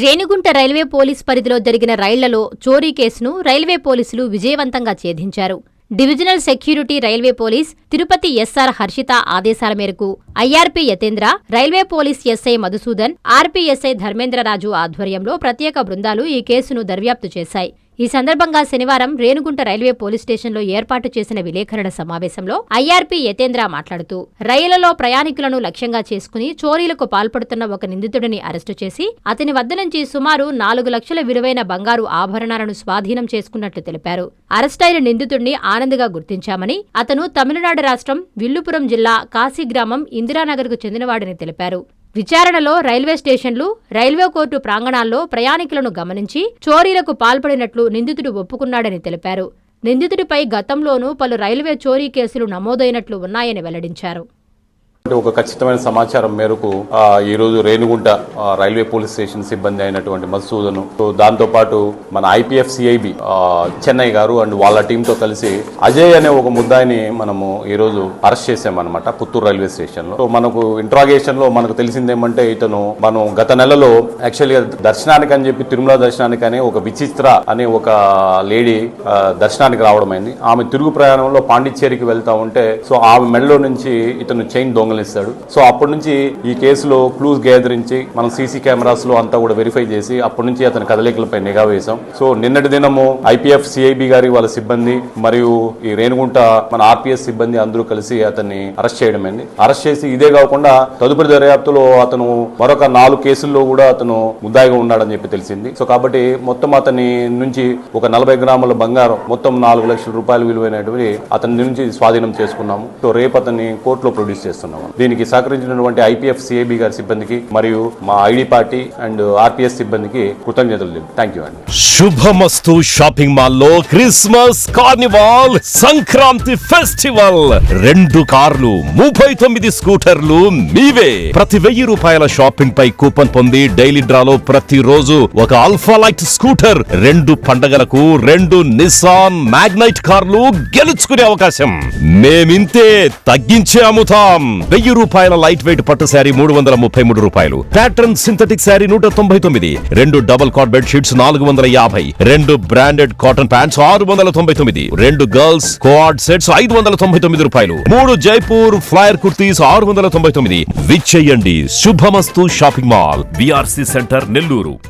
Renigunta railway police పరిధిలో జరిగిన రైళ్లలో చోరీ కేసును రైల్వే పోలీసులు విజయవంతంగా ఛేదించారు. Divisional security railway police Tirupati SR Harshitha ఆదేశాల మేరకు IRP Yatendra, railway police SI Madhusudan, RPSI Dharmendraraju ఆధ్వర్యంలో ప్రత్యేక బృందాలు ఈ కేసును దర్యాప్తు చేశాయి. ఈ సందర్భంగా శనివారం రేణిగుంట రైల్వే పోలీస్ స్టేషన్లో ఏర్పాటు చేసిన విలేకరుల సమావేశంలో ఐఆర్పీ యతేంద్ర మాట్లాడుతూ, రైళ్లలో ప్రయాణికులను లక్ష్యంగా చేసుకుని చోరీలకు పాల్పడుతున్న ఒక నిందితుడిని అరెస్టు చేసి అతని వద్ద నుంచి సుమారు 4 లక్షల విలువైన బంగారు ఆభరణాలను స్వాధీనం చేసుకున్నట్లు తెలిపారు. అరెస్టైన నిందితుడిని ఆనంద్గా గుర్తించామని, అతను తమిళనాడు రాష్ట్రం విల్లుపురం జిల్లా కాశీ గ్రామం ఇందిరానగర్కు చెందినవాడని తెలిపారు. విచారణలో రైల్వే స్టేషన్లు, రైల్వే కోర్టు ప్రాంగణాల్లో ప్రయాణికులను గమనించి చోరీలకు పాల్పడినట్లు నిందితుడు ఒప్పుకున్నాడని తెలిపారు. నిందితుడిపై గతంలోనూ పలు రైల్వే చోరీ కేసులు నమోదైనట్లు ఉన్నాయని వెల్లడించారు. ఒక ఖచ్చితమైన సమాచారం మేరకు ఈ రోజు రేణిగుంట రైల్వే పోలీస్ స్టేషన్ సిబ్బంది అయినటువంటి మధుసూదను, దాంతో పాటు మన ఐపీఎఫ్ సిఐబి చెన్నై గారు అండ్ వాళ్ళ టీంతో కలిసి అజయ్ అనే ఒక ముద్దాయిని మనము ఈ రోజు అరెస్ట్ చేసామన్నమాట పుత్తూరు రైల్వే స్టేషన్ లో. మనకు ఇంట్రాగేషన్ లో మనకు తెలిసిందేమంటే, మనం గత నెలలో యాక్చువల్గా దర్శనానికి అని చెప్పి తిరుమల దర్శనానికి అనే ఒక విచిత్ర అనే ఒక లేడీ దర్శనానికి రావడం అయింది. ఆమె తిరుగు ప్రయాణంలో పాండిచ్చేరికి వెళ్తా ఉంటే ఆమె మెడలో నుంచి ఇతను చైన్ దొంగలిస్తాడు. సో అప్పటి నుంచి ఈ కేసులో క్లూస్ గ్యాదరించి మనం సీసీ కెమెరాస్ లో అంతా కూడా వెరిఫై చేసి అప్పటి నుంచి అతని కదలికలపై నిఘా వేశాం. సో నిన్నటి దినము ఐపీఎఫ్ సిఐబి గారి వాళ్ళ సిబ్బంది మరియు ఈ రేణిగుంట మన ఆర్పీఎస్ సిబ్బంది అందరూ కలిసి అతన్ని అరెస్ట్ చేయడమైంది. అరెస్ట్ చేసి ఇదే కాకుండా తదుపరి దర్యాప్తులో అతను మరొక 4 కేసుల్లో కూడా అతను ముద్దాయిగా ఉన్నాడని చెప్పి తెలిసింది. సో కాబట్టి మొత్తం అతని నుంచి ఒక 40 గ్రాముల బంగారం, మొత్తం 4 లక్షల రూపాయలు విలువైనటువంటి అతని నుంచి స్వాధీనం చేసుకున్నాము. సో రేపు అతన్ని కోర్టులో ప్రొడ్యూస్ చేస్తున్నాము. దీనికి సహకరించినటువంటి ఐపీఎఫ్ సిఐబి గారి సిబ్బందికి మరియు మా ఐడి పార్టీ అండ్ ఆర్పీఎస్ సిబ్బందికి కృతజ్ఞతలు. థ్యాంక్ యూ అండి. శుభమస్తు షాపింగ్ మాల్ లో క్రిస్మస్ కార్నివాల్ సంక్రాంతి ఫెస్టివల్ 2 కార్లు 39 స్కూటర్లు మీవే. ప్రతి 1000 రూపాయల షాపింగ్ పై కూపన్ పొంది డైలీ డ్రాలో ప్రతిరోజు ఒక ఆల్ఫా లైట్ స్కూటర్, 2 పండగలకు 2 నిస్సాన్ మ్యాగ్నైట్ కార్లు గెలుచుకునే అవకాశం. మేమింతే తగ్గించే అమ్ముతాం. 1000 రూపాయల లైట్ వెయిట్ పట్టు శారీ 333 రూపాయలు, pattern synthetic sari 199, 2 double cot bed sheets 450, 2 branded cotton pants 699, 2 girls co-ord sets 599 రూపాయలు, 3 జైపూర్ ఫ్లైర్ కుర్తీస్ 699. విచ్చేయండి. Shubhamastu shopping mall, VRC centre, Nellore.